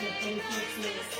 Depois você...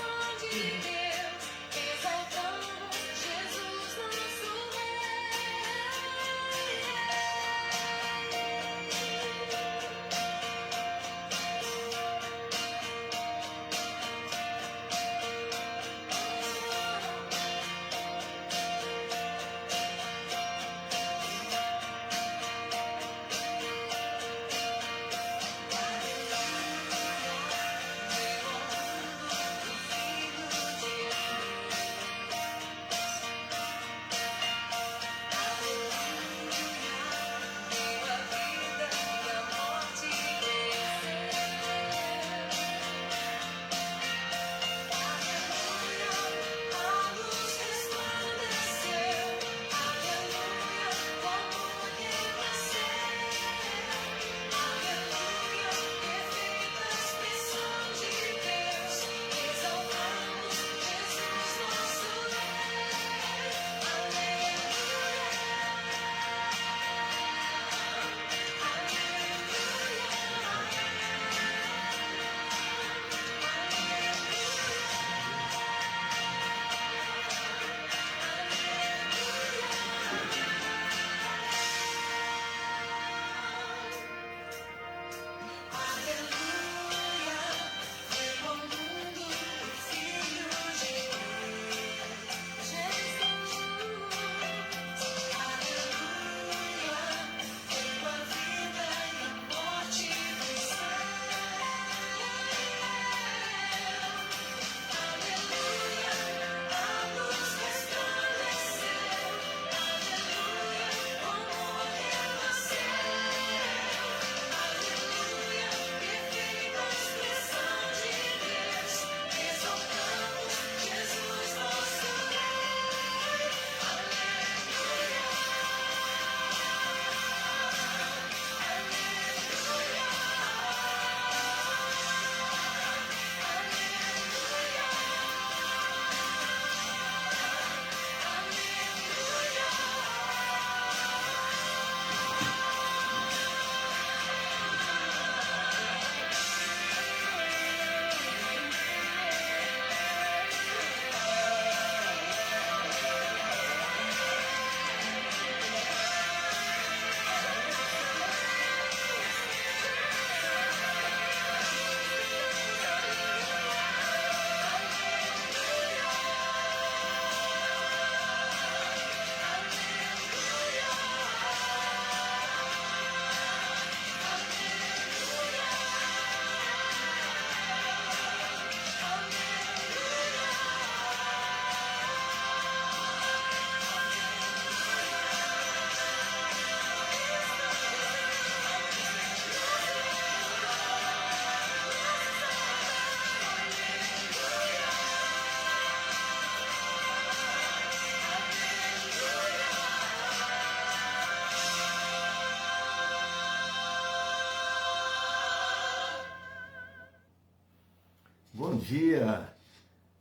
Bom dia,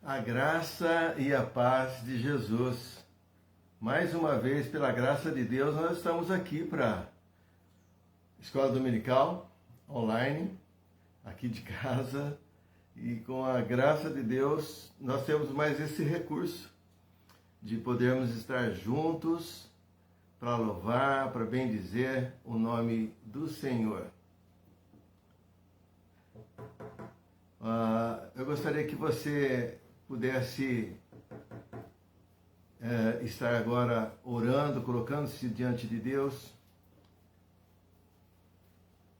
a graça e a paz de Jesus. Mais uma vez, pela graça de Deus, nós estamos aqui para Escola Dominical, online, aqui de casa. E com a graça de Deus, nós temos mais esse recurso de podermos estar juntos para louvar, para bendizer o nome do Senhor. Eu gostaria que você pudesse estar agora orando, colocando-se diante de Deus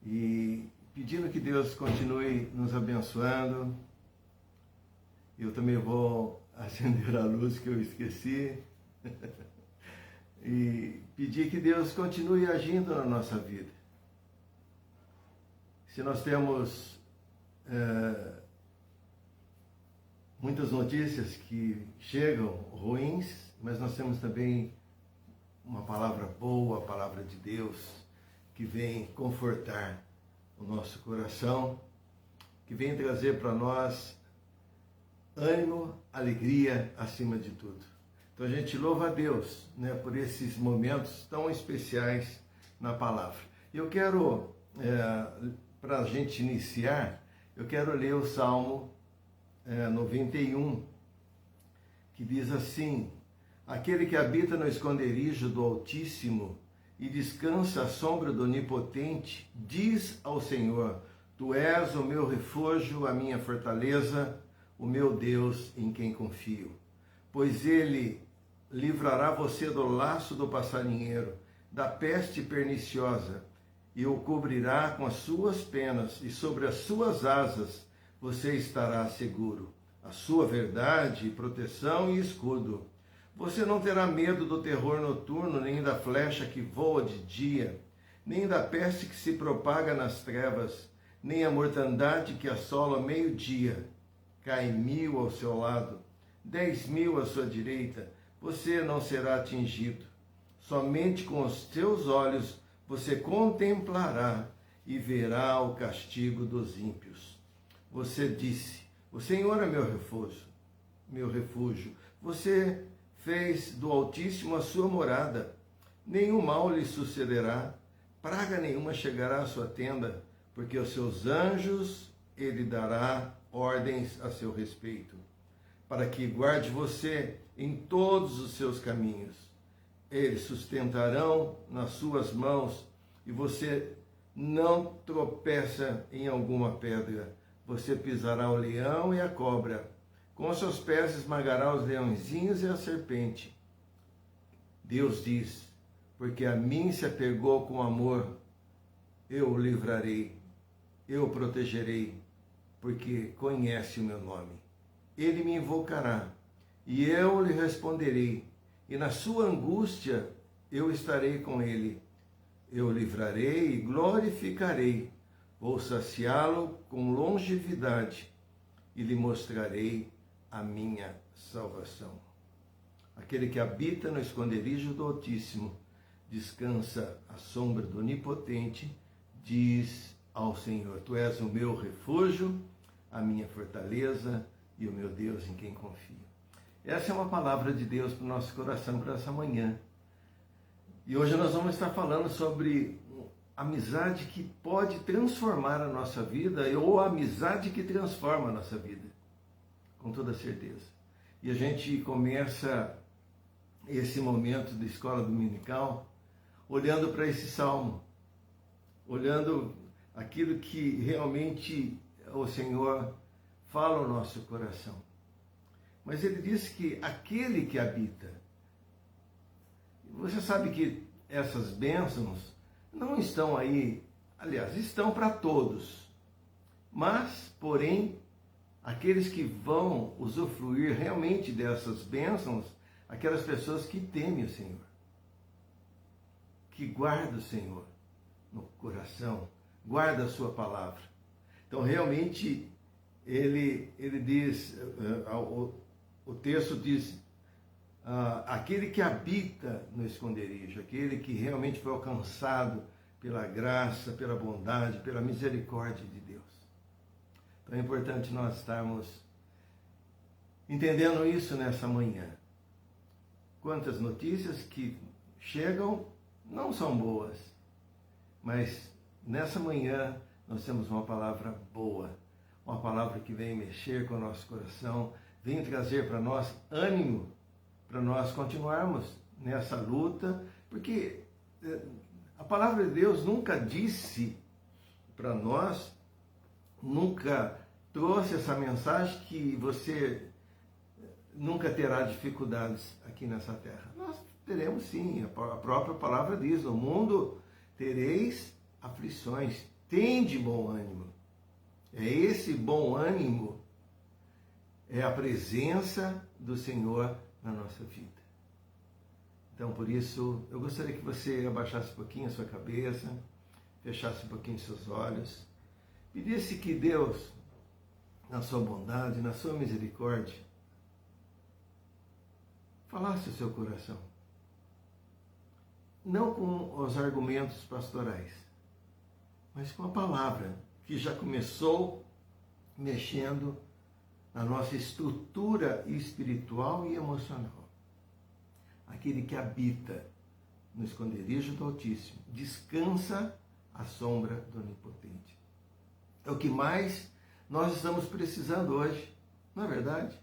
e pedindo que Deus continue nos abençoando. Eu também vou acender a luz que eu esqueci e pedir que Deus continue agindo na nossa vida. Se nós temos muitas notícias que chegam ruins, mas nós temos também uma palavra boa, a palavra de Deus, que vem confortar o nosso coração, que vem trazer para nós ânimo, alegria acima de tudo. Então a gente louva a Deus, né, por esses momentos tão especiais na palavra. E eu quero, para a gente iniciar, eu quero ler o Salmo 91, que diz assim: aquele que habita no esconderijo do Altíssimo e descansa à sombra do Onipotente, diz ao Senhor: Tu és o meu refúgio, a minha fortaleza, o meu Deus em quem confio. Pois ele livrará você do laço do passarinheiro, da peste perniciosa, e o cobrirá com as suas penas, e sobre as suas asas você estará seguro. A sua verdade, proteção e escudo. Você não terá medo do terror noturno, nem da flecha que voa de dia, nem da peste que se propaga nas trevas, nem a mortandade que assola ao meio-dia. Cai 1000 ao seu lado, 10.000 à sua direita, você não será atingido. Somente com os seus olhos você contemplará e verá o castigo dos ímpios. Você disse: o Senhor é meu refúgio, meu refúgio. Você fez do Altíssimo a sua morada. Nenhum mal lhe sucederá, praga nenhuma chegará à sua tenda, porque os seus anjos ele dará ordens a seu respeito, para que guarde você em todos os seus caminhos. Eles sustentarão nas suas mãos, e você não tropeça em alguma pedra. Você pisará o leão e a cobra. Com seus pés esmagará os leõezinhos e a serpente. Deus diz: porque a mim se apegou com amor, eu o livrarei, eu o protegerei, porque conhece o meu nome. Ele me invocará, e eu lhe responderei, e na sua angústia eu estarei com ele. Eu o livrarei e glorificarei, vou saciá-lo com longevidade, e lhe mostrarei a minha salvação. Aquele que habita no esconderijo do Altíssimo, descansa à sombra do Onipotente, diz ao Senhor: Tu és o meu refúgio, a minha fortaleza e o meu Deus em quem confio. Essa é uma palavra de Deus para o nosso coração para essa manhã. E hoje nós vamos estar falando sobre amizade que pode transformar a nossa vida, ou a amizade que transforma a nossa vida, com toda certeza. E a gente começa esse momento de escola dominical olhando para esse salmo, olhando aquilo que realmente o Senhor fala ao nosso coração. Mas ele diz que aquele que habita, você sabe que essas bênçãos não estão aí, aliás, estão para todos, mas, porém, aqueles que vão usufruir realmente dessas bênçãos, aquelas pessoas que temem o Senhor, que guardam o Senhor no coração, guardam a sua palavra. Então, realmente, ele diz, o texto diz, aquele que habita no esconderijo, aquele que realmente foi alcançado pela graça, pela bondade, pela misericórdia de Deus. Então é importante nós estarmos entendendo isso nessa manhã. Quantas notícias que chegam não são boas, mas nessa manhã nós temos uma palavra boa, uma palavra que vem mexer com o nosso coração, vem trazer para nós ânimo, para nós continuarmos nessa luta, porque a palavra de Deus nunca disse para nós, nunca trouxe essa mensagem que você nunca terá dificuldades aqui nessa terra. Nós teremos sim, a própria palavra diz: no mundo tereis aflições, tende bom ânimo. É esse bom ânimo, é a presença do Senhor na nossa vida. Então, por isso, eu gostaria que você abaixasse um pouquinho a sua cabeça, fechasse um pouquinho os seus olhos, pedisse que Deus, na sua bondade, na sua misericórdia, falasse o seu coração. Não com os argumentos pastorais, mas com a palavra que já começou mexendo na nossa estrutura espiritual e emocional. Aquele que habita no esconderijo do Altíssimo descansa à sombra do Onipotente. É o que mais nós estamos precisando hoje. não é verdade?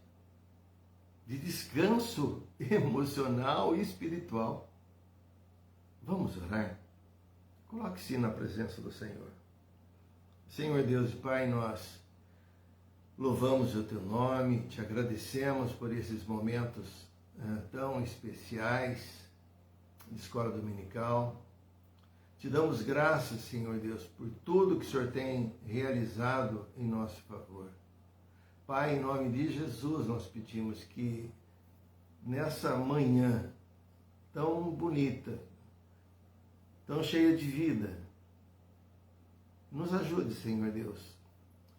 De descanso emocional e espiritual. Vamos orar? Coloque-se na presença do Senhor. Senhor Deus e Pai, nós louvamos o Teu nome, te agradecemos por esses momentos tão especiais de escola dominical. Te damos graças, Senhor Deus, por tudo que o Senhor tem realizado em nosso favor. Pai, em nome de Jesus, nós pedimos que nessa manhã tão bonita, tão cheia de vida, nos ajude, Senhor Deus,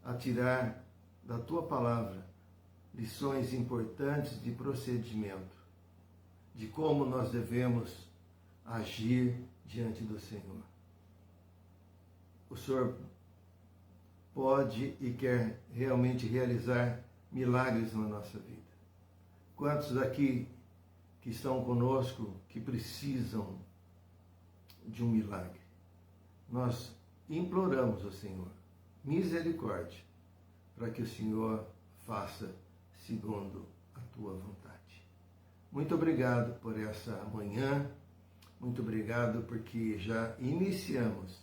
a tirar da Tua palavra lições importantes de procedimento, de como nós devemos agir diante do Senhor. O Senhor pode e quer realmente realizar milagres na nossa vida. Quantos aqui que estão conosco que precisam de um milagre? Nós imploramos ao Senhor misericórdia para que o Senhor faça segundo a Tua vontade. Muito obrigado por essa manhã, muito obrigado porque já iniciamos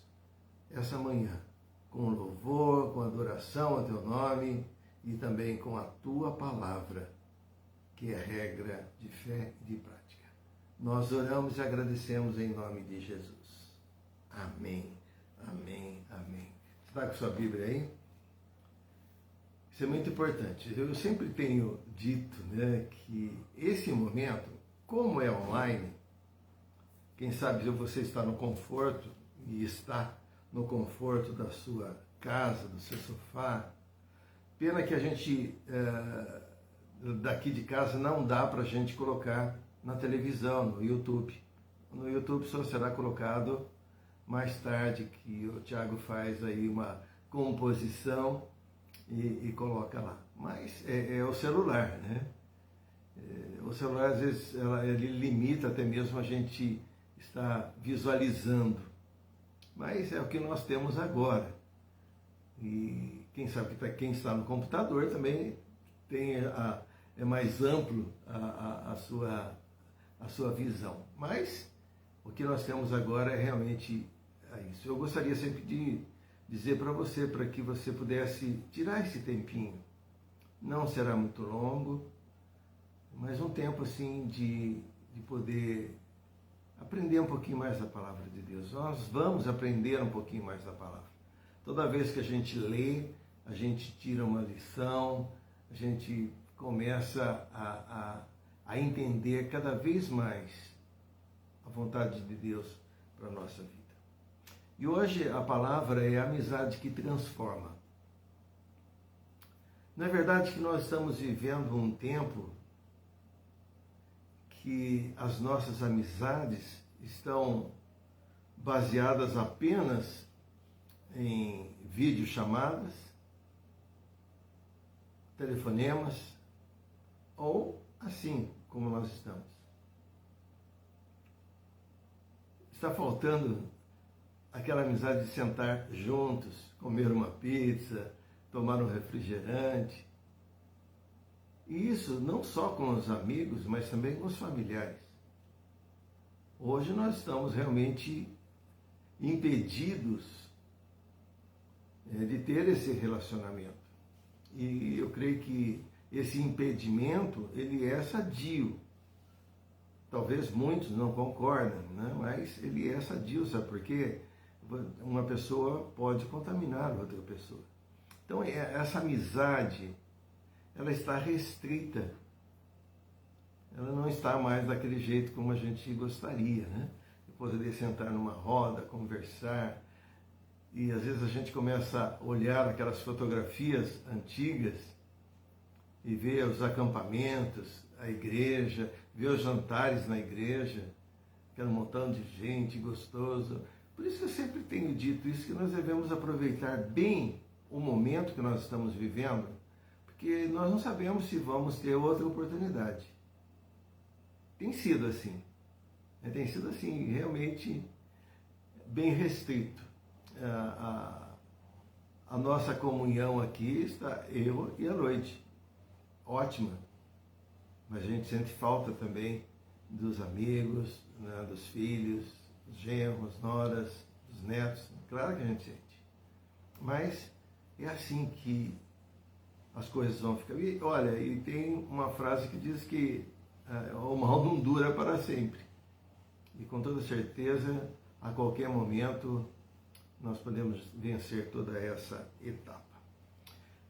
essa manhã com louvor, com adoração ao Teu nome e também com a Tua palavra, que é regra de fé e de prática. Nós oramos e agradecemos em nome de Jesus. Amém, amém, amém. Você está com sua Bíblia aí? Isso é muito importante. Eu sempre tenho dito, né, que esse momento, como é online, quem sabe você está no conforto e está no conforto da sua casa, do seu sofá. Pena que a gente, daqui de casa, não dá para a gente colocar na televisão, no YouTube. No YouTube só será colocado mais tarde, que o Tiago faz aí uma composição e coloca lá. Mas é o celular, né? O celular, às vezes, ele limita até mesmo a gente estar visualizando. Mas é o que nós temos agora. E quem sabe que quem está no computador também tem é mais amplo a sua visão. Mas o que nós temos agora é realmente isso. Eu gostaria sempre de dizer para você, para que você pudesse tirar esse tempinho. Não será muito longo, mas um tempo assim de poder aprender um pouquinho mais da palavra de Deus. Nós vamos aprender um pouquinho mais da palavra. Toda vez que a gente lê, a gente tira uma lição, a gente começa a entender cada vez mais a vontade de Deus para a nossa vida. E hoje a palavra é a amizade que transforma. Não é verdade que nós estamos vivendo um tempo que as nossas amizades estão baseadas apenas em videochamadas, telefonemas, ou assim como nós estamos. Está faltando aquela amizade de sentar juntos, comer uma pizza, tomar um refrigerante. E isso não só com os amigos, mas também com os familiares. Hoje nós estamos realmente impedidos de ter esse relacionamento. E eu creio que esse impedimento, ele é sadio. Talvez muitos não concordam, né? Mas ele é sadio, sabe por quê? Uma pessoa pode contaminar outra pessoa. Então, essa amizade, ela está restrita. Ela não está mais daquele jeito como a gente gostaria, né? De poder sentar numa roda, conversar. E às vezes a gente começa a olhar aquelas fotografias antigas e ver os acampamentos, a igreja, ver os jantares na igreja, aquele montão de gente gostoso. Por isso que eu sempre tenho dito isso, que nós devemos aproveitar bem o momento que nós estamos vivendo, porque nós não sabemos se vamos ter outra oportunidade. Tem sido assim. Tem sido assim, realmente bem restrito. A nossa comunhão aqui está eu e a noite. ótima, mas a gente sente falta também dos amigos, né, dos filhos, dos genros, noras, dos netos. Claro que a gente sente. Mas é assim que as coisas vão ficar. E olha, e tem uma frase que diz que o mal não dura para sempre. E com toda certeza, a qualquer momento, nós podemos vencer toda essa etapa.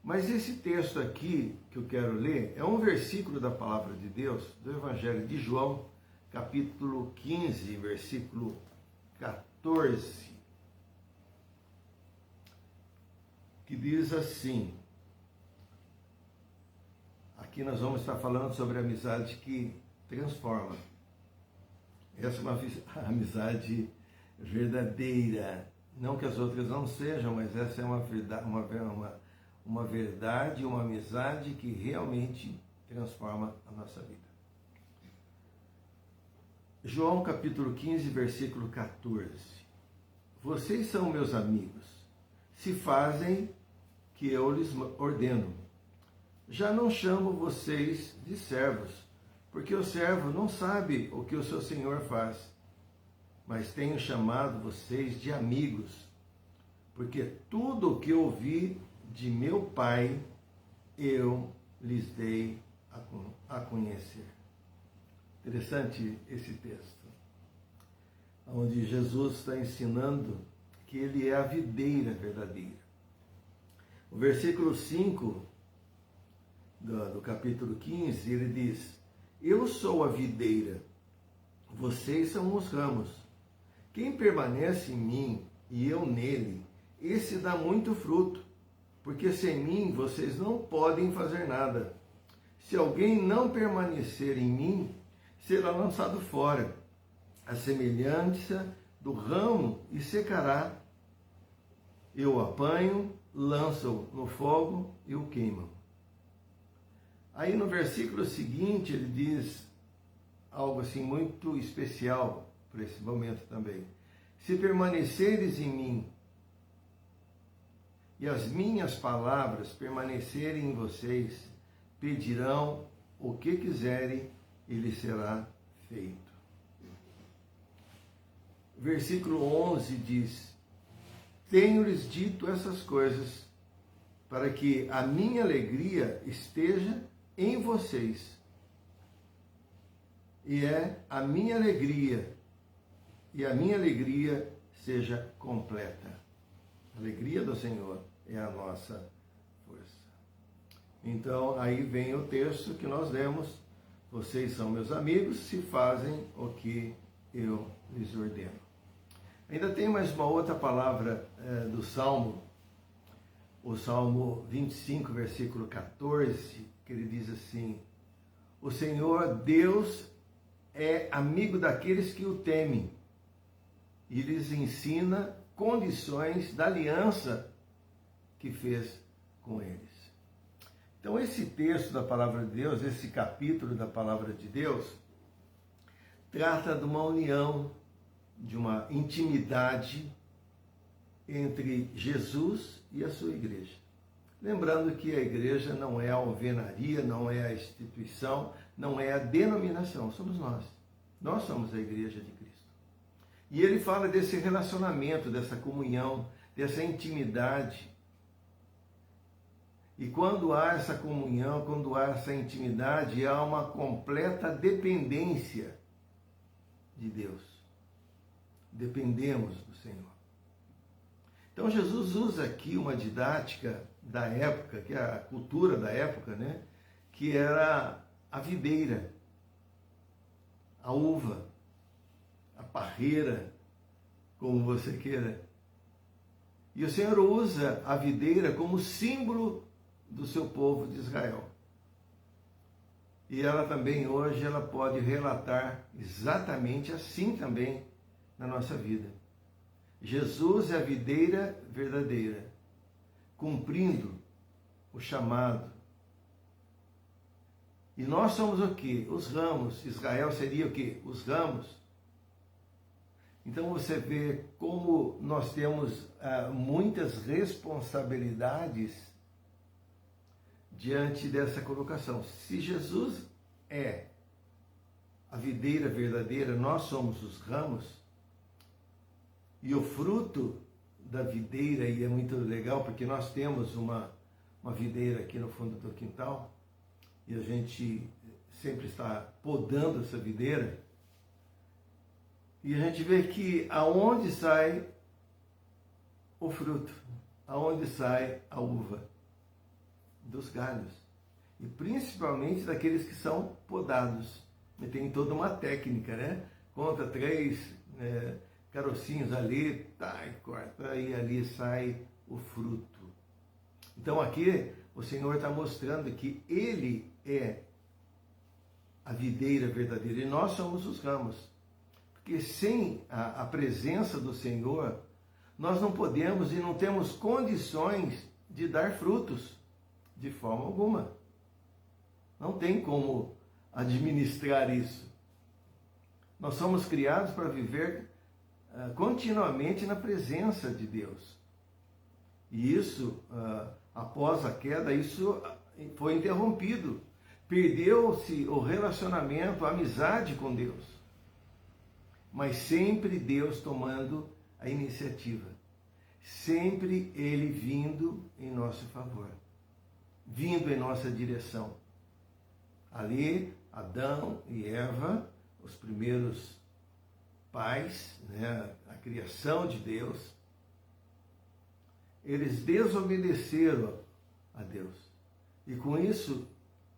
Mas esse texto aqui que eu quero ler é um versículo da palavra de Deus, do Evangelho de João, capítulo 15, versículo 14, que diz assim. Aqui nós vamos estar falando sobre a amizade que transforma. Essa é uma amizade verdadeira. Não que as outras não sejam, mas essa é uma verdade, uma amizade que realmente transforma a nossa vida. João capítulo 15, versículo 14. Vocês são meus amigos, se fazem que eu lhes ordeno. Já não chamo vocês de servos, porque o servo não sabe o que o seu senhor faz. Mas tenho chamado vocês de amigos, porque tudo o que ouvi de meu Pai, eu lhes dei a conhecer. Interessante esse texto, onde Jesus está ensinando que ele é a videira verdadeira. O versículo 5 do capítulo 15, ele diz: eu sou a videira, vocês são os ramos. Quem permanece em mim e eu nele, esse dá muito fruto, porque sem mim vocês não podem fazer nada. Se alguém não permanecer em mim, será lançado fora, a semelhança do ramo, e secará. Eu o apanho, lanço no fogo e o queimam. Aí no versículo seguinte ele diz algo assim muito especial para esse momento também. Se permaneceres em mim e as minhas palavras permanecerem em vocês, pedirão o que quiserem e lhes será feito. Versículo 11 diz: tenho-lhes dito essas coisas para que a minha alegria esteja em vocês. E é a minha alegria, e a minha alegria seja completa. A alegria do Senhor é a nossa força. Então, aí vem o texto que nós lemos: vocês são meus amigos se fazem o que eu lhes ordeno. Ainda tem mais uma outra palavra do Salmo, o Salmo 25, versículo 14, que ele diz assim: o Senhor Deus é amigo daqueles que o temem e lhes ensina condições da aliança que fez com eles. Então esse texto da palavra de Deus, esse capítulo da palavra de Deus, trata de uma união, de uma intimidade entre Jesus e a sua igreja. Lembrando que a igreja não é a alvenaria, não é a instituição, não é a denominação, somos nós. Nós somos a igreja de Cristo. E ele fala desse relacionamento, dessa comunhão, dessa intimidade. E quando há essa comunhão, quando há essa intimidade, há uma completa dependência de Deus. Dependemos do Senhor. Então Jesus usa aqui uma didática da época, que é a cultura da época, né? Que era a videira, a uva, a parreira, como você queira. E o Senhor usa a videira como símbolo do seu povo de Israel. E ela também hoje ela pode relatar exatamente assim também na nossa vida. Jesus é a videira verdadeira, cumprindo o chamado. E nós somos o quê? Os ramos. Israel seria o quê? Os ramos. Então você vê como nós temos muitas responsabilidades diante dessa colocação. Se Jesus é a videira verdadeira, nós somos os ramos, e o fruto da videira, e é muito legal porque nós temos uma videira aqui no fundo do quintal, e a gente sempre está podando essa videira, e a gente vê que aonde sai o fruto, aonde sai a uva? Dos galhos, e principalmente daqueles que são podados. E tem toda uma técnica, né? Conta 3 carocinhos ali, tá, e corta, e ali sai o fruto. Então aqui o Senhor está mostrando que Ele é a videira verdadeira e nós somos os ramos. Porque sem a presença do Senhor, nós não podemos e não temos condições de dar frutos. De forma alguma. Não tem como administrar isso. Nós somos criados para viver continuamente na presença de Deus. E isso, após a queda, isso foi interrompido. Perdeu-se o relacionamento, a amizade com Deus. Mas sempre Deus tomando a iniciativa. Sempre Ele vindo em nosso favor. Vindo em nossa direção. Ali, Adão e Eva, os primeiros pais, né, a criação de Deus, eles desobedeceram a Deus. E com isso,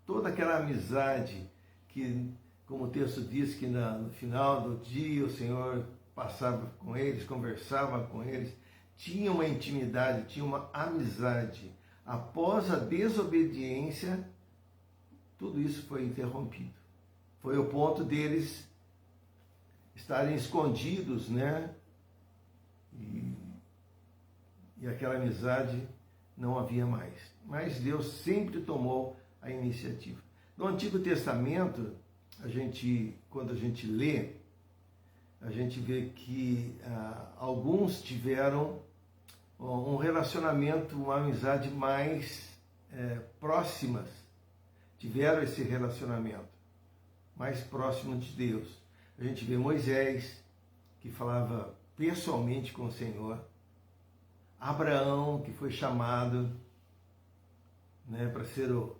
toda aquela amizade que, como o texto diz, que no final do dia o Senhor passava com eles, conversava com eles, tinha uma intimidade, tinha uma amizade. Após a desobediência, tudo isso foi interrompido. Foi o ponto deles estarem escondidos, né? E aquela amizade não havia mais. Mas Deus sempre tomou a iniciativa. No Antigo Testamento, quando a gente lê, a gente vê que alguns tiveram um relacionamento, uma amizade mais próximas, tiveram esse relacionamento mais próximo de Deus. A gente vê Moisés, que falava pessoalmente com o Senhor, Abraão, que foi chamado, né, para ser o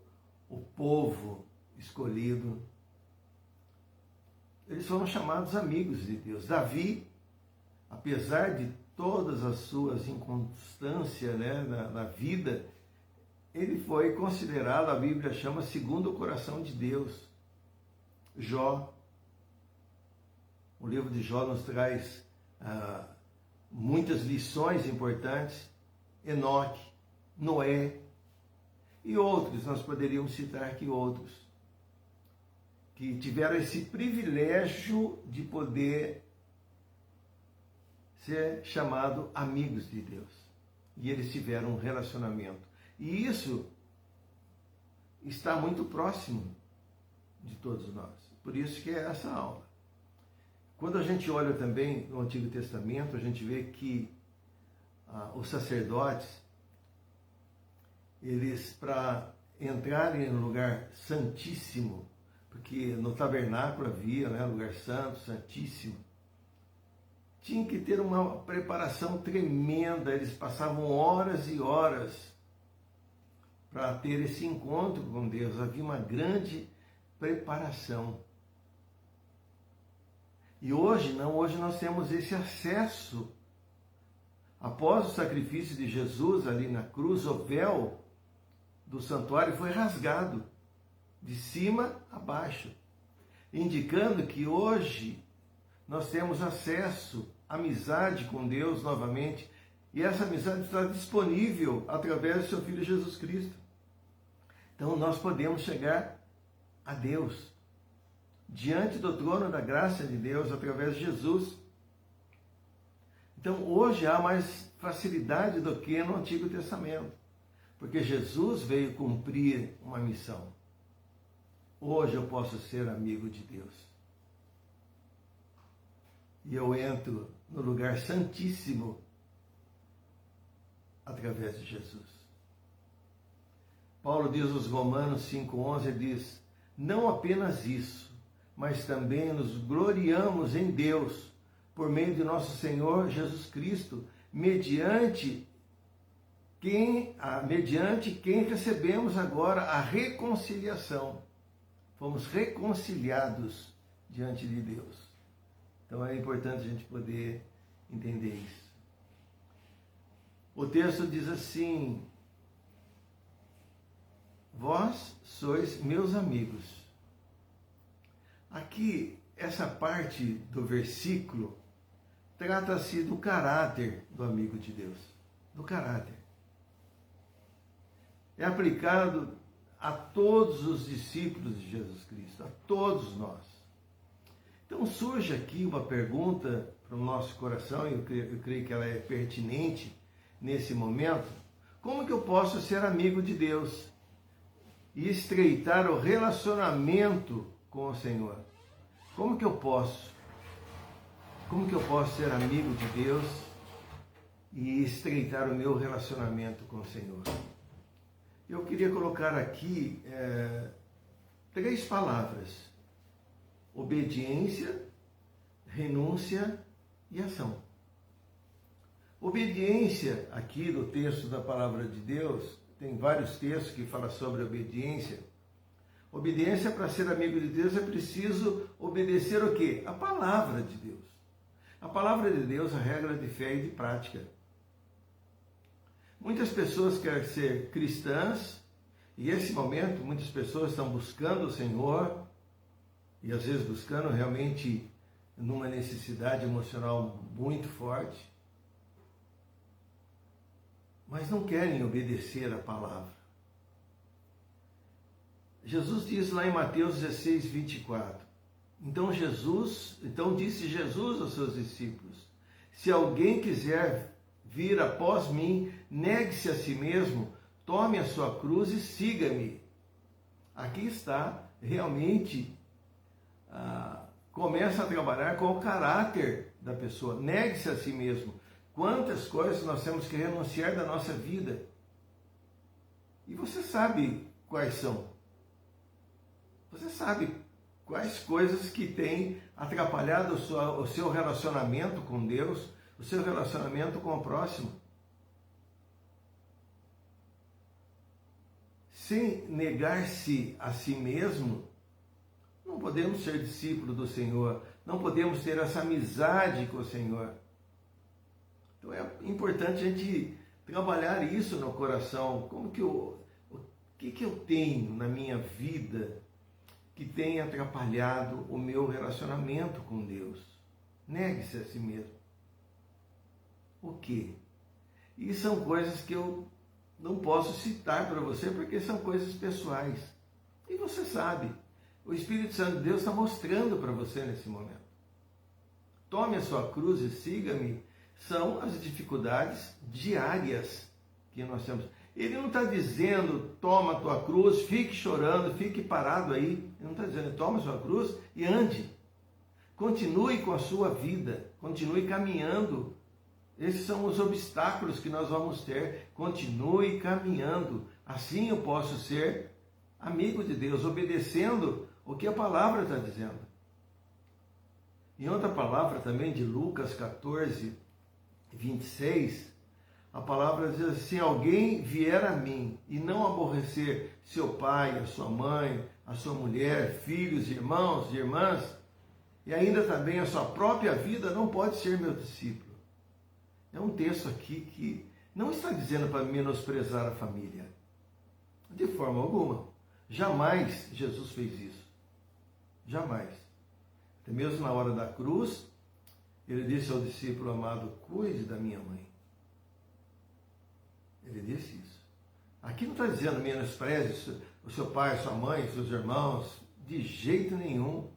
povo escolhido. Eles foram chamados amigos de Deus. Davi, apesar de todas as suas inconstâncias, né, na vida, ele foi considerado, a Bíblia chama, segundo o coração de Deus. Jó, o livro de Jó nos traz muitas lições importantes. Enoque, Noé e outros, nós poderíamos citar aqui outros, que tiveram esse privilégio de poder ser chamado amigos de Deus. E eles tiveram um relacionamento. E isso está muito próximo de todos nós. Por isso que é essa aula. Quando a gente olha também no Antigo Testamento, a gente vê que os sacerdotes, eles, para entrarem no lugar santíssimo, porque no tabernáculo havia, né, lugar santo, santíssimo, tinha que ter uma preparação tremenda. Eles passavam horas e horas para ter esse encontro com Deus. Havia uma grande preparação. E hoje não, hoje nós temos esse acesso. Após o sacrifício de Jesus ali na cruz, o véu do santuário foi rasgado de cima a baixo, indicando que hoje nós temos acesso, amizade com Deus novamente, e essa amizade está disponível através do seu Filho Jesus Cristo. Então nós podemos chegar a Deus, diante do trono da graça de Deus, através de Jesus. Então hoje há mais facilidade do que no Antigo Testamento, porque Jesus veio cumprir uma missão. Hoje eu posso ser amigo de Deus. E eu entro no lugar santíssimo através de Jesus. Paulo diz aos Romanos 5,11, diz, não apenas isso, mas também nos gloriamos em Deus, por meio de nosso Senhor Jesus Cristo, mediante quem recebemos agora a reconciliação. Fomos reconciliados diante de Deus. Então é importante a gente poder entender isso. O texto diz assim, vós sois meus amigos. Aqui, essa parte do versículo trata-se do caráter do amigo de Deus. Do caráter. É aplicado a todos os discípulos de Jesus Cristo, a todos nós. Então surge aqui uma pergunta para o nosso coração, e eu creio que ela é pertinente nesse momento. Como que eu posso ser amigo de Deus e estreitar o relacionamento com o Senhor? Como que eu posso ser amigo de Deus e estreitar o meu relacionamento com o Senhor? Eu queria colocar aqui 3 palavras: obediência, renúncia e ação. Obediência, aqui no texto da palavra de Deus, tem vários textos que falam sobre obediência. Obediência, para ser amigo de Deus, é preciso obedecer o quê? A palavra de Deus. A palavra de Deus, a regra de fé e de prática. Muitas pessoas querem ser cristãs, e nesse momento muitas pessoas estão buscando o Senhor, e às vezes buscando realmente numa necessidade emocional muito forte, mas não querem obedecer a palavra. Jesus diz lá em Mateus 16, 24, então disse Jesus aos seus discípulos, se alguém quiser vir após mim, negue-se a si mesmo, tome a sua cruz e siga-me. Aqui está, realmente, começa a trabalhar com o caráter da pessoa. Negue-se a si mesmo. Quantas coisas nós temos que renunciar da nossa vida? E você sabe quais são. Você sabe quais coisas que têm atrapalhado o seu relacionamento com Deus, o seu relacionamento com o próximo. Sem negar-se a si mesmo, não podemos ser discípulos do Senhor, não podemos ter essa amizade com o Senhor. Então é importante a gente trabalhar isso no coração. O que eu tenho na minha vida que tem atrapalhado o meu relacionamento com Deus? Negue-se a si mesmo. O quê? E são coisas que eu não posso citar para você, porque são coisas pessoais. E você sabe, o Espírito Santo de Deus está mostrando para você nesse momento. Tome a sua cruz e siga-me. São as dificuldades diárias que nós temos. Ele não está dizendo, toma a tua cruz, fique chorando, fique parado aí. Ele não está dizendo, toma a sua cruz e ande. Continue com a sua vida, continue caminhando. Esses são os obstáculos que nós vamos ter. Continue caminhando. Assim eu posso ser amigo de Deus, obedecendo o que a palavra está dizendo. Em outra palavra também de Lucas 14, 26, a palavra diz assim, se alguém vier a mim e não aborrecer seu pai, a sua mãe, a sua mulher, filhos, irmãos e irmãs, e ainda também a sua própria vida, não pode ser meu discípulo. É um texto aqui que não está dizendo para menosprezar a família. De forma alguma. Jamais Jesus fez isso. Jamais. Até mesmo na hora da cruz, ele disse ao discípulo amado, cuide da minha mãe. Ele disse isso. Aqui não está dizendo menospreze o seu pai, sua mãe, seus irmãos, de jeito nenhum.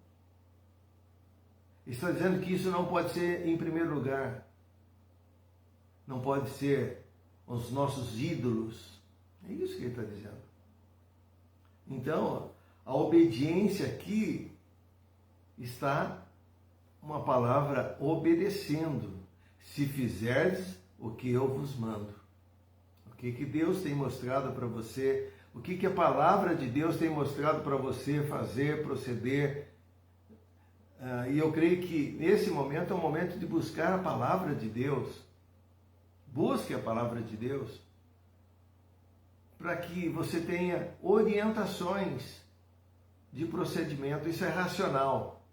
Está dizendo que isso não pode ser em primeiro lugar. Não pode ser os nossos ídolos. É isso que ele está dizendo. Então, a obediência aqui está uma palavra obedecendo. Se fizerdes o que eu vos mando. O que Deus tem mostrado para você o que, que a palavra de Deus tem mostrado para você fazer, proceder. E eu creio que esse momento é um momento de buscar a palavra de Deus. Busque a palavra de Deus para que você tenha orientações de procedimento. Isso é racional.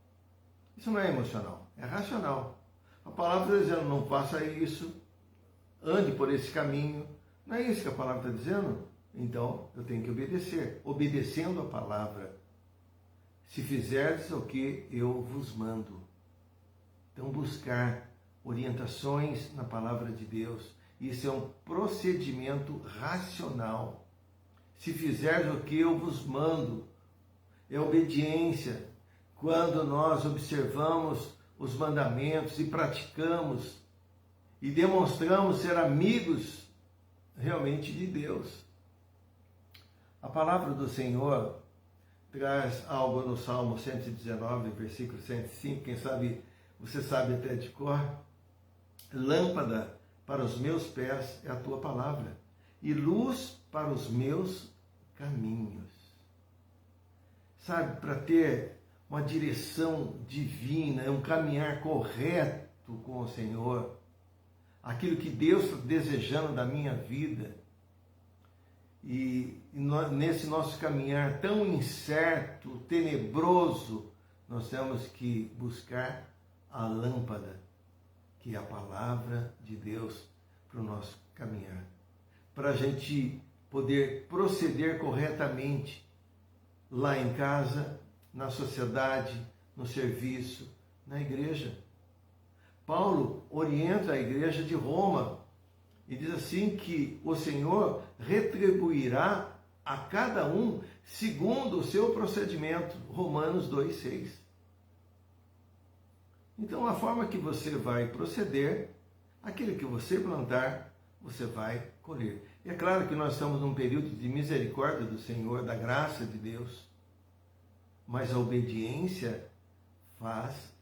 Isso não é emocional, é racional. A palavra está dizendo, não faça isso, ande por esse caminho. Não é isso que a palavra está dizendo? Então, eu tenho que obedecer. Obedecendo a palavra. Se fizerdes o que eu vos mando. Então, buscar orientações na palavra de Deus. Isso é um procedimento racional. Se fizerdes o que eu vos mando, é obediência. Quando nós observamos os mandamentos e praticamos e demonstramos ser amigos realmente de Deus. A palavra do Senhor traz algo no Salmo 119, versículo 105, quem sabe, você sabe até de cor. Lâmpada para os meus pés é a tua palavra, e luz para os meus caminhos. Sabe, para ter uma direção divina, um caminhar correto com o Senhor, aquilo que Deus está desejando da minha vida, e nesse nosso caminhar tão incerto, tenebroso, nós temos que buscar a lâmpada, que é a palavra de Deus para o nosso caminhar, para a gente poder proceder corretamente lá em casa, na sociedade, no serviço, na igreja. Paulo orienta a igreja de Roma e diz assim que o Senhor retribuirá a cada um segundo o seu procedimento. Romanos 2,6. Então, a forma que você vai proceder, aquilo que você plantar, você vai colher. E é claro que nós estamos num período de misericórdia do Senhor, da graça de Deus, mas a obediência faz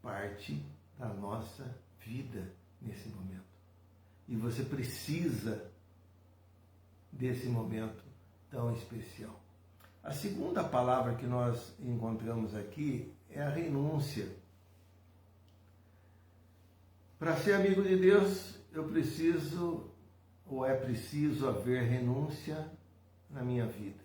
parte da nossa vida nesse momento. E você precisa desse momento tão especial. A segunda palavra que nós encontramos aqui é a renúncia. Para ser amigo de Deus, eu preciso, ou é preciso haver renúncia na minha vida.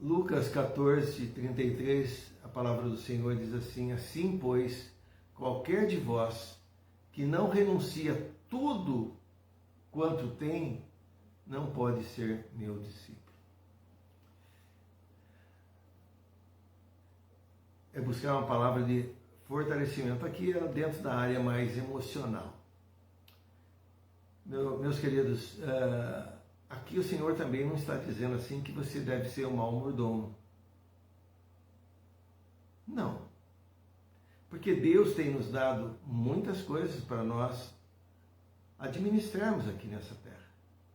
Lucas 14, 33, a palavra do Senhor diz assim: assim, pois, qualquer de vós que não renuncia tudo quanto tem, não pode ser meu discípulo. É buscar uma palavra de fortalecimento. Aqui é dentro da área mais emocional. Meus queridos, aqui o Senhor também não está dizendo assim que você deve ser um mau mordomo. Não. Porque Deus tem nos dado muitas coisas para nós administrarmos aqui nessa terra.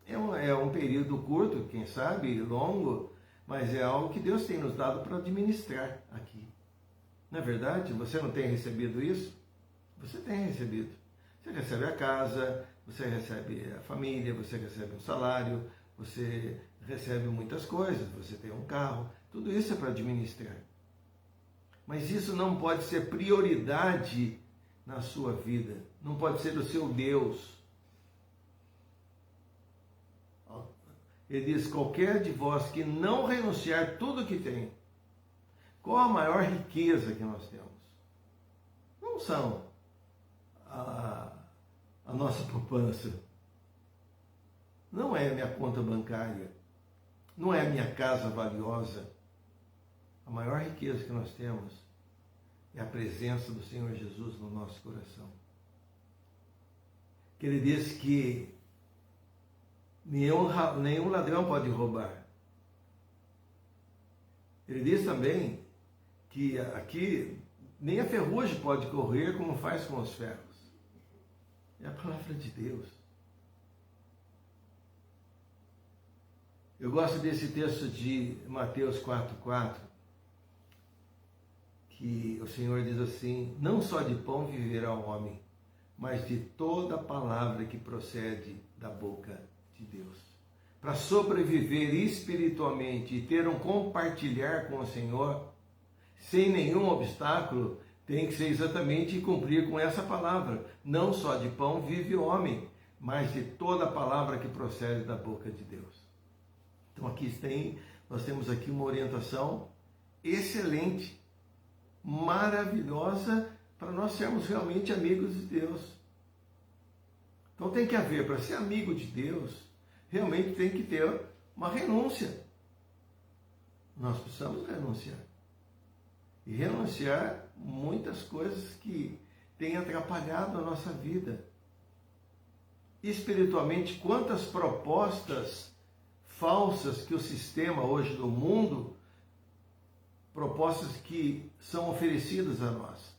É um período curto, quem sabe, longo, mas é algo que Deus tem nos dado para administrar aqui. Não é verdade? Você não tem recebido isso? Você tem recebido. Você recebe a casa, você recebe a família, você recebe um salário, você recebe muitas coisas, você tem um carro, tudo isso é para administrar. Mas isso não pode ser prioridade na sua vida, não pode ser o seu Deus. Ele diz, qualquer de vós que não renunciar tudo que tem. Qual a maior riqueza que nós temos? Não são a nossa poupança, não é a minha conta bancária, não é a minha casa valiosa. A maior riqueza que nós temos é a presença do Senhor Jesus no nosso coração. Que Ele diz que nenhum ladrão pode roubar. Ele diz também que aqui nem a ferrugem pode correr como faz com os ferros. É a palavra de Deus. Eu gosto desse texto de Mateus 4,4, que o Senhor diz assim, não só de pão viverá o homem, mas de toda palavra que procede da boca de Deus. Para sobreviver espiritualmente e ter um compartilhar com o Senhor, sem nenhum obstáculo, tem que ser exatamente cumprir com essa palavra. Não só de pão vive o homem, mas de toda palavra que procede da boca de Deus. Então nós temos aqui uma orientação excelente, maravilhosa, para nós sermos realmente amigos de Deus. Então tem que haver, para ser amigo de Deus, realmente tem que ter uma renúncia. Nós precisamos renunciar. E renunciar muitas coisas que têm atrapalhado a nossa vida. Espiritualmente, quantas propostas falsas que o sistema hoje do mundo, propostas que são oferecidas a nós.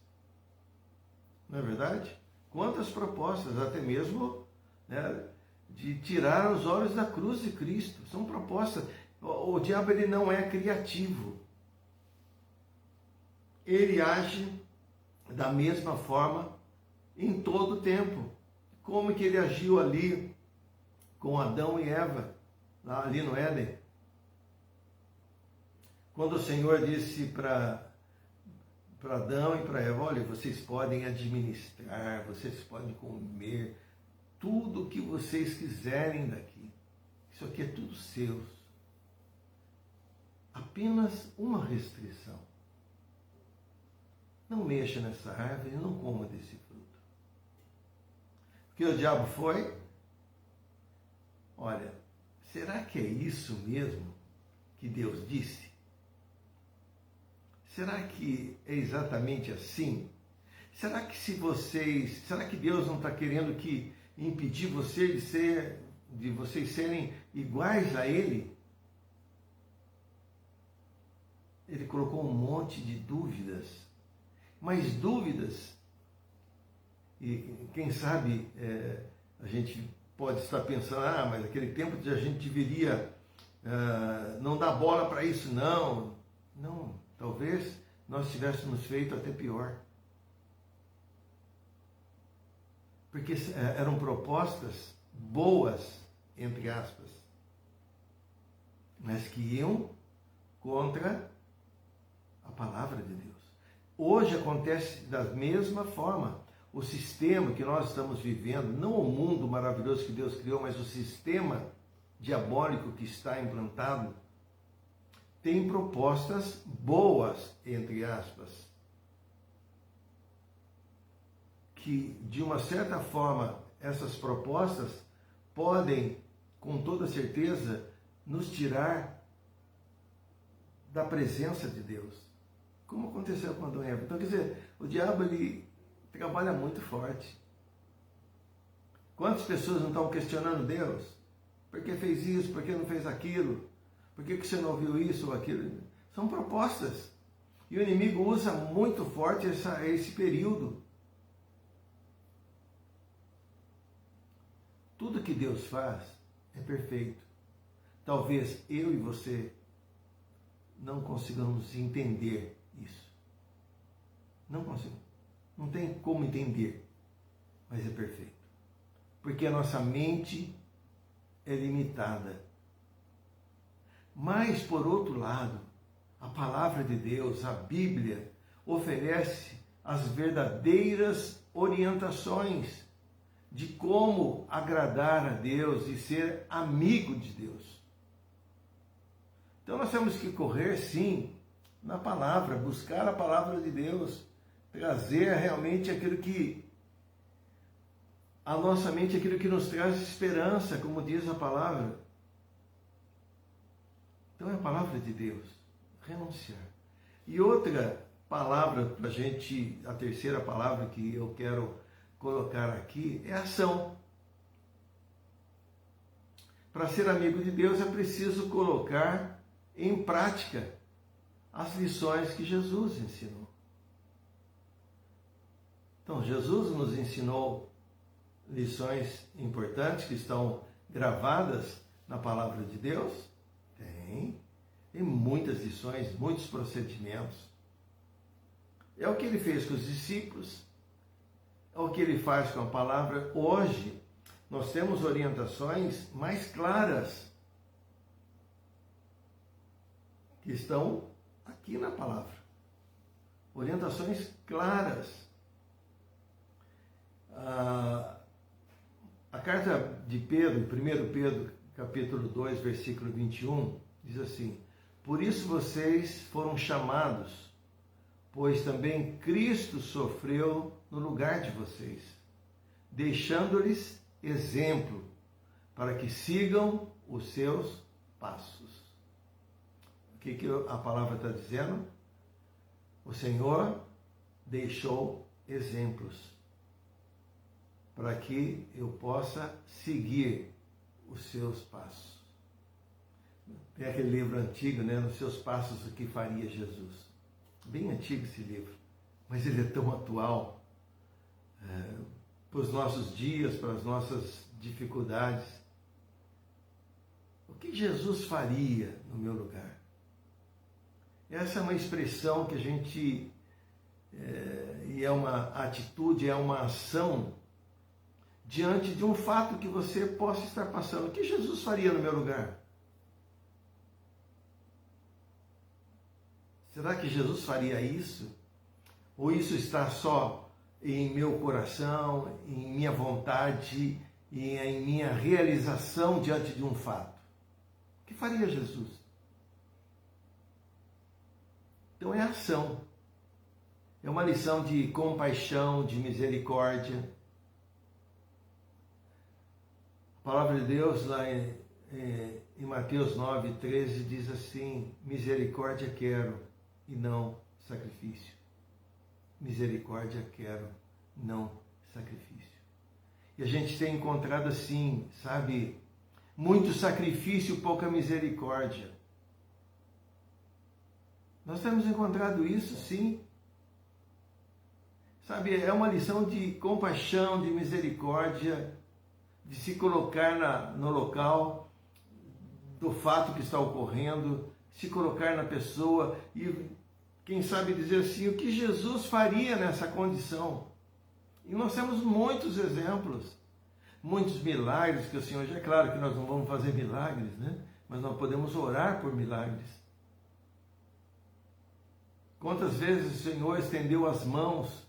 Não é verdade? Quantas propostas, até mesmo, né, de tirar os olhos da cruz de Cristo. São propostas. O diabo, ele não é criativo. Ele age da mesma forma em todo o tempo. Como que ele agiu ali com Adão e Eva, lá ali no Éden? Quando o Senhor disse para Adão e para Eva, olha, vocês podem administrar, vocês podem comer tudo o que vocês quiserem daqui. Isso aqui é tudo seus. Apenas uma restrição. Não mexa nessa árvore, não coma desse fruto. Porque o diabo foi, olha, será que é isso mesmo que Deus disse? Será que é exatamente assim? Será que Deus não está querendo impedir de vocês serem iguais a Ele? Ele colocou um monte de dúvidas, mas dúvidas, e quem sabe a gente pode estar pensando, mas naquele tempo a gente deveria não dar bola para isso, não. Não, talvez nós tivéssemos feito até pior. Porque eram propostas boas, entre aspas, mas que iam contra a palavra de Deus. Hoje acontece da mesma forma. O sistema que nós estamos vivendo, não o mundo maravilhoso que Deus criou, mas o sistema diabólico que está implantado, tem propostas boas, entre aspas, que de uma certa forma essas propostas podem, com toda certeza, nos tirar da presença de Deus. Como aconteceu com Adão e Eva. Então, quer dizer, o diabo, ele trabalha muito forte. Quantas pessoas não estão questionando Deus? Por que fez isso? Por que não fez aquilo? Por que você não ouviu isso ou aquilo? São propostas. E o inimigo usa muito forte esse período. Tudo que Deus faz é perfeito. Talvez eu e você não consigamos entender isso. Não consigo. Não tem como entender, mas é perfeito. Porque a nossa mente é limitada. Mas, por outro lado, a palavra de Deus, a Bíblia, oferece as verdadeiras orientações de como agradar a Deus e ser amigo de Deus. Então nós temos que correr, sim, na palavra, buscar a palavra de Deus, trazer realmente aquilo que a nossa mente, aquilo que nos traz esperança, como diz a palavra. Então é a palavra de Deus, renunciar. E outra palavra para a gente, a terceira palavra que eu quero colocar aqui é ação. Para ser amigo de Deus é preciso colocar em prática as lições que Jesus ensinou. Então, Jesus nos ensinou lições importantes que estão gravadas na palavra de Deus? Tem muitas lições, muitos procedimentos. É o que ele fez com os discípulos, ao que ele faz com a palavra. Hoje, nós temos orientações mais claras que estão aqui na palavra. Orientações claras. A carta de Pedro, 1 Pedro, capítulo 2, versículo 21, diz assim: por isso vocês foram chamados, pois também Cristo sofreu no lugar de vocês, deixando-lhes exemplo, para que sigam os seus passos. O que a palavra está dizendo? O Senhor deixou exemplos para que eu possa seguir os seus passos. Tem aquele livro antigo, né? Nos seus passos, o que faria Jesus? Bem antigo esse livro, mas ele é tão atual para os nossos dias, para as nossas dificuldades. O que Jesus faria no meu lugar? Essa é uma expressão que a gente, e é uma atitude, é uma ação diante de um fato que você possa estar passando. O que Jesus faria no meu lugar? Será que Jesus faria isso? Ou isso está só em meu coração, em minha vontade e em minha realização diante de um fato? O que faria Jesus? Então é ação. É uma lição de compaixão, de misericórdia. A palavra de Deus lá em Mateus 9:13 diz assim: misericórdia quero e não sacrifício. Misericórdia quero, não sacrifício. E a gente tem encontrado assim, sabe, muito sacrifício, pouca misericórdia. Nós temos encontrado isso, sim. Sabe, é uma lição de compaixão, de misericórdia, de se colocar no local do fato que está ocorrendo, se colocar na pessoa e, quem sabe, dizer assim, o que Jesus faria nessa condição. E nós temos muitos exemplos, muitos milagres que o Senhor, já é claro que nós não vamos fazer milagres, né? Mas nós podemos orar por milagres. Quantas vezes o Senhor estendeu as mãos?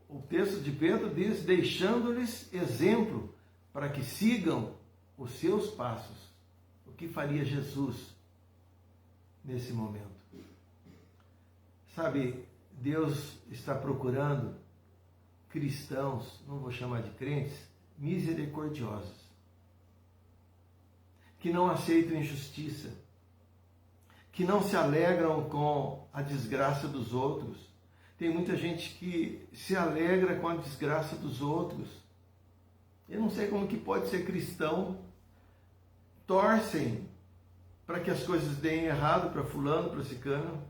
O texto de Pedro diz, deixando-lhes exemplo, para que sigam os seus passos. O que faria Jesus nesse momento? Sabe, Deus está procurando cristãos, não vou chamar de crentes, misericordiosos, que não aceitam injustiça, que não se alegram com a desgraça dos outros. Tem muita gente que se alegra com a desgraça dos outros. Eu não sei como que pode ser cristão. Torcem para que as coisas deem errado para fulano, para ciclano.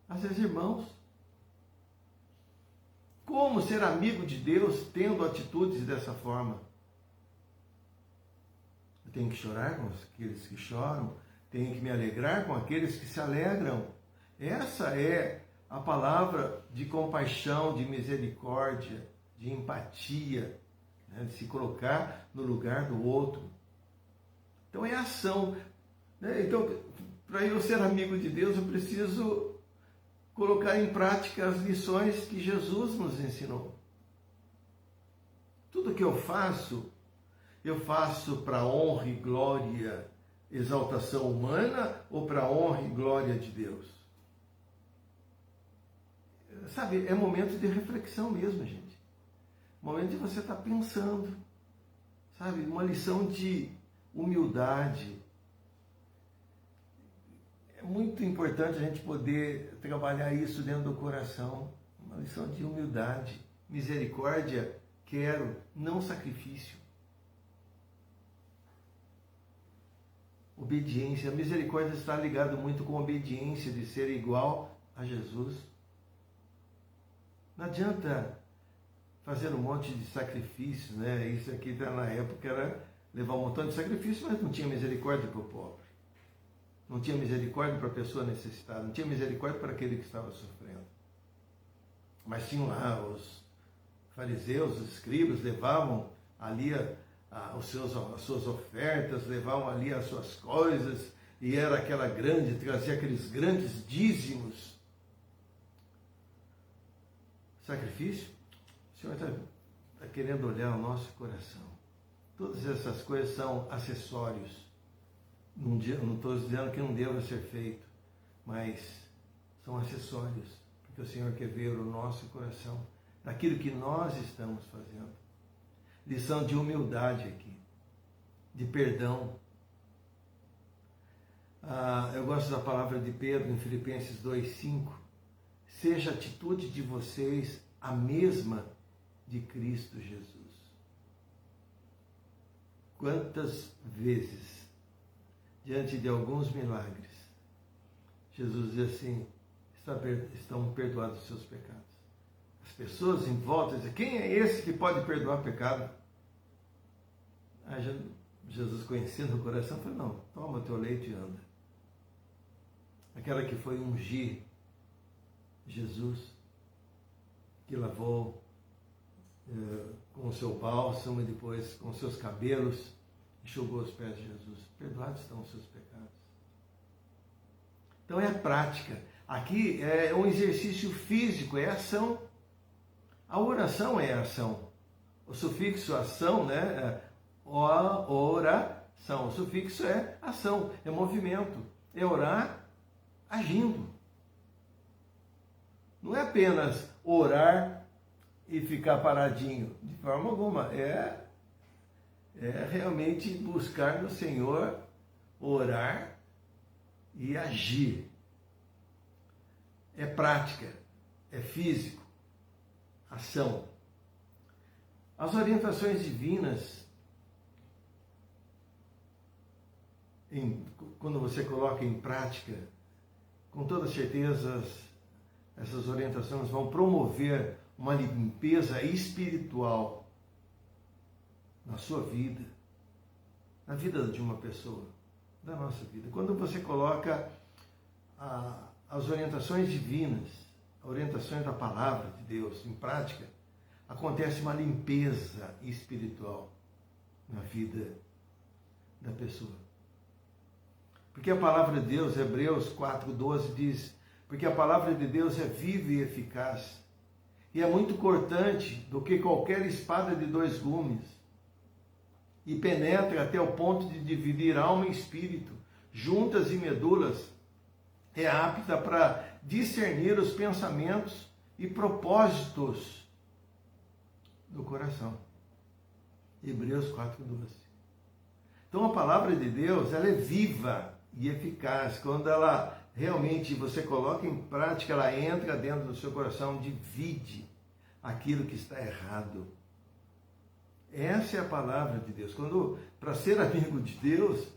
Às vezes, irmãos, como ser amigo de Deus tendo atitudes dessa forma? Eu tenho que chorar com aqueles que choram, tenho que me alegrar com aqueles que se alegram. Essa é a palavra de compaixão, de misericórdia, de empatia, né? De se colocar no lugar do outro. Então é ação, né? Então, para eu ser amigo de Deus, eu preciso colocar em prática as lições que Jesus nos ensinou. Tudo que eu faço para honra e glória, exaltação humana ou para honra e glória de Deus? Sabe, é momento de reflexão mesmo, gente. Momento de você estar pensando, sabe, uma lição de humildade. É muito importante a gente poder trabalhar isso dentro do coração. Uma lição de humildade. Misericórdia, quero, não sacrifício. Obediência. A misericórdia está ligada muito com a obediência, de ser igual a Jesus. Não adianta fazer um monte de sacrifícios, né? Isso aqui na época era levar um montão de sacrifício, mas não tinha misericórdia para o pobre. Não tinha misericórdia para a pessoa necessitada, não tinha misericórdia para aquele que estava sofrendo. Mas tinham lá os fariseus, os escribas, levavam ali as suas ofertas, levavam ali as suas coisas, e era aquela grande, trazia aqueles grandes dízimos. Sacrifício? O Senhor está querendo olhar o nosso coração. Todas essas coisas são acessórios. Não estou dizendo que não deva ser feito, mas são acessórios, porque o Senhor quer ver o nosso coração, daquilo que nós estamos fazendo. Lição de humildade aqui, de perdão. Eu gosto da palavra de Pedro em Filipenses 2,5. Seja a atitude de vocês a mesma de Cristo Jesus. Quantas vezes, diante de alguns milagres, Jesus diz assim, estão perdoados os seus pecados. As pessoas em volta dizem, quem é esse que pode perdoar pecado? Jesus, conhecendo o coração, falou, não, toma teu leite e anda. Aquela que foi ungir Jesus, que lavou com o seu bálsamo e depois com os seus cabelos, enxugou os pés de Jesus. Perdoados estão os seus pecados. Então é prática. Aqui é um exercício físico, é ação. A oração é ação. O sufixo ação, né? Oração. O sufixo é ação, é movimento. É orar agindo. Não é apenas orar e ficar paradinho, de forma alguma. É realmente buscar no Senhor, orar e agir. É prática, é físico, ação. As orientações divinas, quando você coloca em prática, com toda certeza, essas orientações vão promover uma limpeza espiritual na sua vida, na vida de uma pessoa, da nossa vida. Quando você coloca as orientações divinas, as orientações da palavra de Deus em prática, acontece uma limpeza espiritual na vida da pessoa. Porque a palavra de Deus, Hebreus 4,12 diz, porque a palavra de Deus é viva e eficaz, e é muito cortante do que qualquer espada de 2 gumes, e penetra até o ponto de dividir alma e espírito, juntas e medulas, é apta para discernir os pensamentos e propósitos do coração. Hebreus 4,12. Então a palavra de Deus, ela é viva e eficaz. Quando ela realmente você coloca em prática, ela entra dentro do seu coração, divide aquilo que está errado. Essa é a palavra de Deus. Para ser amigo de Deus,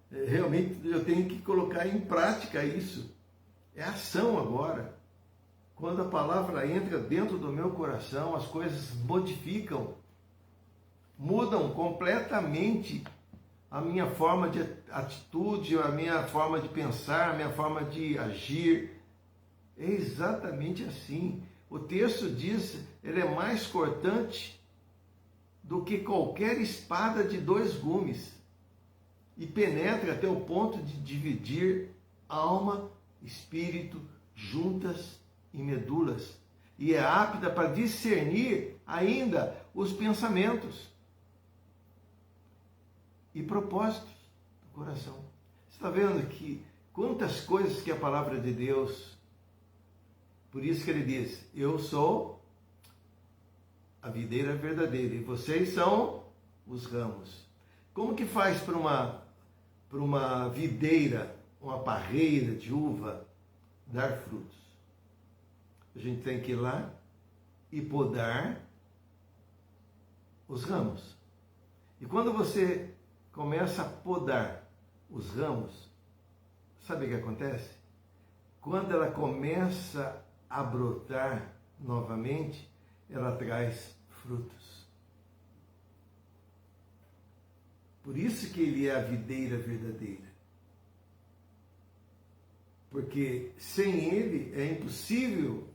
realmente eu tenho que colocar em prática isso. É ação agora. Quando a palavra entra dentro do meu coração, as coisas modificam, mudam completamente a minha forma de atitude, a minha forma de pensar, a minha forma de agir. É exatamente assim. O texto diz, ele é mais cortante do que qualquer espada de 2 gumes e penetra até o ponto de dividir alma, espírito, juntas e medulas, e é apta para discernir ainda os pensamentos e propósitos do coração. Você está vendo que quantas coisas que a palavra de Deus, por isso que ele diz, eu sou a videira verdadeira e vocês são os ramos. Como que faz para uma videira, uma parreira de uva dar frutos? A gente tem que ir lá e podar os ramos. E quando você começa a podar os ramos, sabe o que acontece? Quando ela começa a brotar novamente, ela traz frutos. Por isso que ele é a videira verdadeira. Porque sem ele é impossível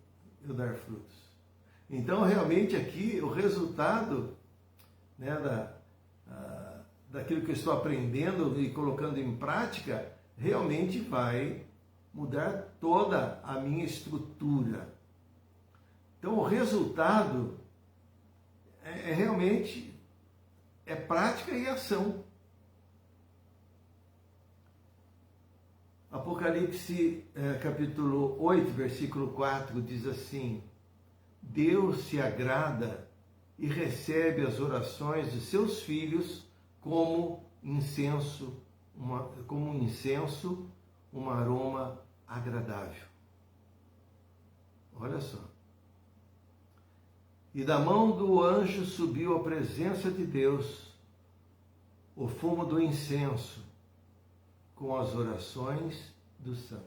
eu dar frutos. Então, realmente aqui, o resultado, né, daquilo que eu estou aprendendo e colocando em prática, realmente vai mudar toda a minha estrutura. Então, o resultado realmente prática e ação. Apocalipse capítulo 8, versículo 4 diz assim: Deus se agrada e recebe as orações de seus filhos como incenso, um aroma agradável. Olha só. E da mão do anjo subiu à presença de Deus o fumo do incenso com as orações dos santos.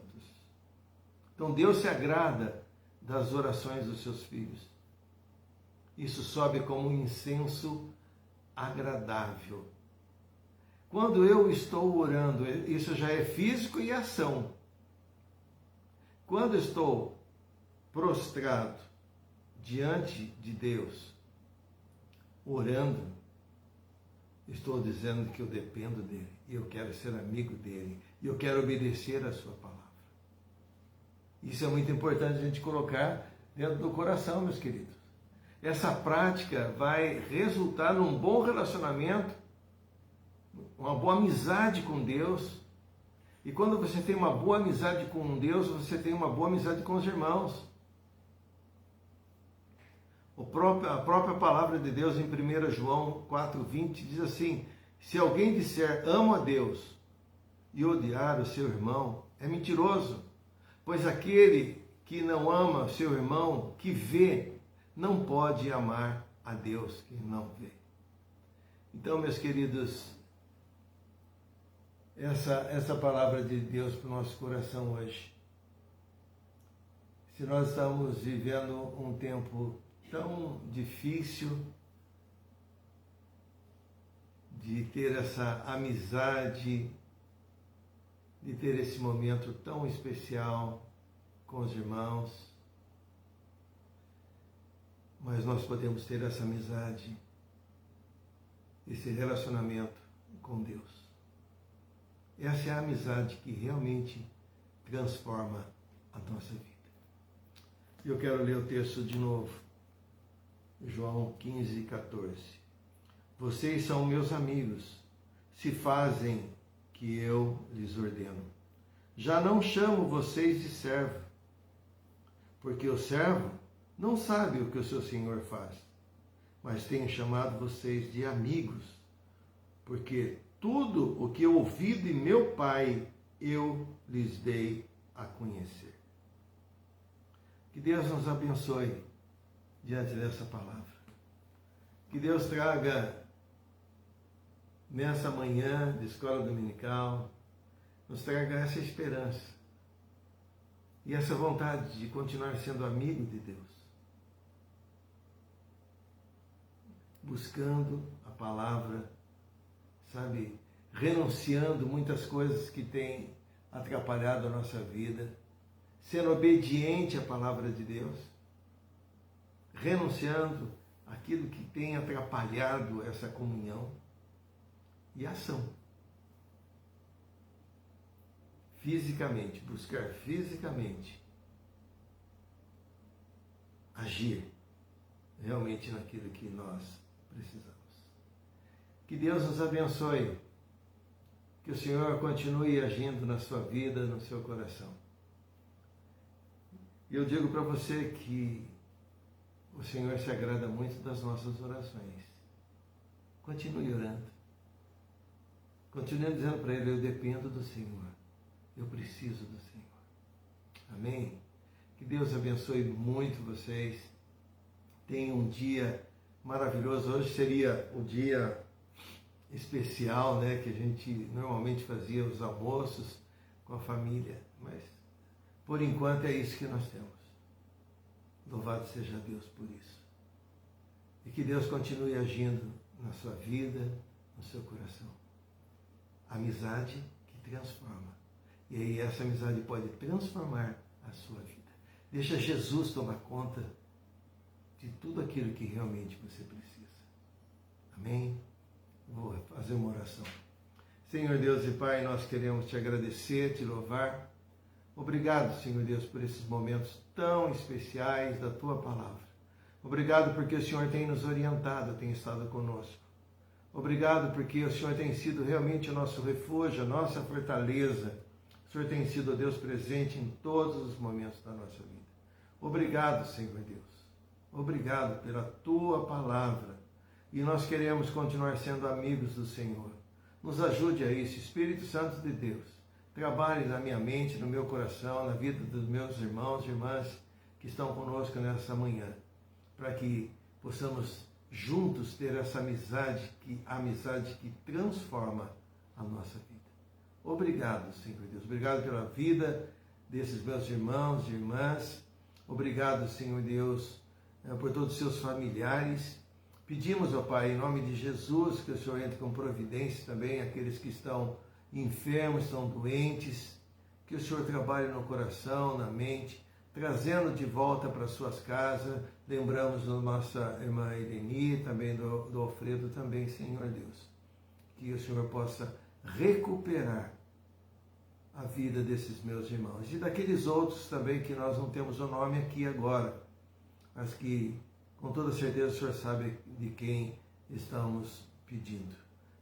Então Deus se agrada das orações dos seus filhos. Isso sobe como um incenso agradável. Quando eu estou orando, isso já é físico e ação. Quando estou prostrado diante de Deus, orando, estou dizendo que eu dependo dele, e eu quero ser amigo dele, e eu quero obedecer a sua palavra. Isso é muito importante a gente colocar dentro do coração, meus queridos. Essa prática vai resultar num bom relacionamento, uma boa amizade com Deus. E quando você tem uma boa amizade com Deus, você tem uma boa amizade com os irmãos. A própria palavra de Deus em 1 João 4,20 diz assim: se alguém disser amo a Deus e odiar o seu irmão, é mentiroso, pois aquele que não ama seu irmão, que vê, não pode amar a Deus que não vê. Então, meus queridos, essa palavra de Deus para o nosso coração hoje. Se nós estamos vivendo um tempo tão difícil de ter essa amizade, de ter esse momento tão especial com os irmãos, mas nós podemos ter essa amizade, esse relacionamento com Deus. Essa é a amizade que realmente transforma a nossa vida. Eu quero ler o texto de novo. João 15, 14. Vocês são meus amigos, se fazem que eu lhes ordeno. Já não chamo vocês de servo, porque o servo não sabe o que o seu senhor faz, mas tenho chamado vocês de amigos, porque tudo o que eu ouvi de meu Pai, eu lhes dei a conhecer. Que Deus nos abençoe diante dessa palavra. Que Deus traga nessa manhã de escola dominical, nos traga essa esperança e essa vontade de continuar sendo amigo de Deus, buscando a palavra, sabe, renunciando muitas coisas que têm atrapalhado a nossa vida, sendo obediente à palavra de Deus, renunciando aquilo que tem atrapalhado essa comunhão, e ação. Fisicamente, buscar fisicamente agir realmente naquilo que nós precisamos. Que Deus nos abençoe, que o Senhor continue agindo na sua vida, no seu coração. E eu digo para você que o Senhor se agrada muito das nossas orações. Continue orando. Continue dizendo para Ele: eu dependo do Senhor. Eu preciso do Senhor. Amém? Que Deus abençoe muito vocês. Tenham um dia maravilhoso. Hoje seria o dia especial, né, que a gente normalmente fazia os almoços com a família. Mas, por enquanto, é isso que nós temos. Louvado seja Deus por isso. E que Deus continue agindo na sua vida, no seu coração. Amizade que transforma. E aí essa amizade pode transformar a sua vida. Deixa Jesus tomar conta de tudo aquilo que realmente você precisa. Amém? Vou fazer uma oração. Senhor Deus e Pai, nós queremos te agradecer, te louvar. Obrigado, Senhor Deus, por esses momentos tão especiais da Tua Palavra. Obrigado porque o Senhor tem nos orientado, tem estado conosco. Obrigado porque o Senhor tem sido realmente o nosso refúgio, a nossa fortaleza. O Senhor tem sido, Deus, presente em todos os momentos da nossa vida. Obrigado, Senhor Deus. Obrigado pela Tua Palavra. E nós queremos continuar sendo amigos do Senhor. Nos ajude a isso, Espírito Santo de Deus. Trabalhe na minha mente, no meu coração, na vida dos meus irmãos e irmãs que estão conosco nessa manhã, para que possamos juntos ter essa amizade que transforma a nossa vida. Obrigado, Senhor Deus. Obrigado pela vida desses meus irmãos e irmãs. Obrigado, Senhor Deus, por todos os seus familiares. Pedimos, ó Pai, em nome de Jesus, que o Senhor entre com providência também, aqueles que estão enfermos, estão doentes, que o Senhor trabalhe no coração, na mente, trazendo de volta para suas casas. Lembramos da nossa irmã Eleni, também do Alfredo também, Senhor Deus. Que o Senhor possa recuperar a vida desses meus irmãos e daqueles outros também que nós não temos o nome aqui agora, mas que com toda certeza o Senhor sabe de quem estamos pedindo.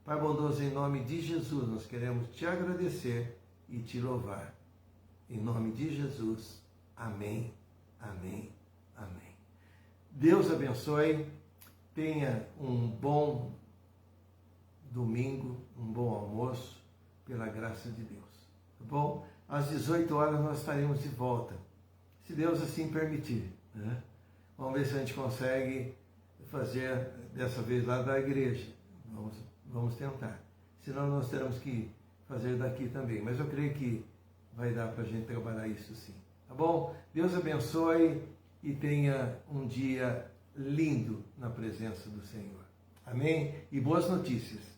Pai bondoso, em nome de Jesus, nós queremos te agradecer e te louvar. Em nome de Jesus, amém, amém, amém. Deus abençoe, tenha um bom domingo, um bom almoço, pela graça de Deus. Tá bom? Às 18 horas nós estaremos de volta, se Deus assim permitir, né? Vamos ver se a gente consegue fazer dessa vez lá da igreja. Vamos tentar. Senão nós teremos que fazer daqui também. Mas eu creio que vai dar para a gente trabalhar isso sim. Tá bom? Deus abençoe e tenha um dia lindo na presença do Senhor. Amém? E boas notícias.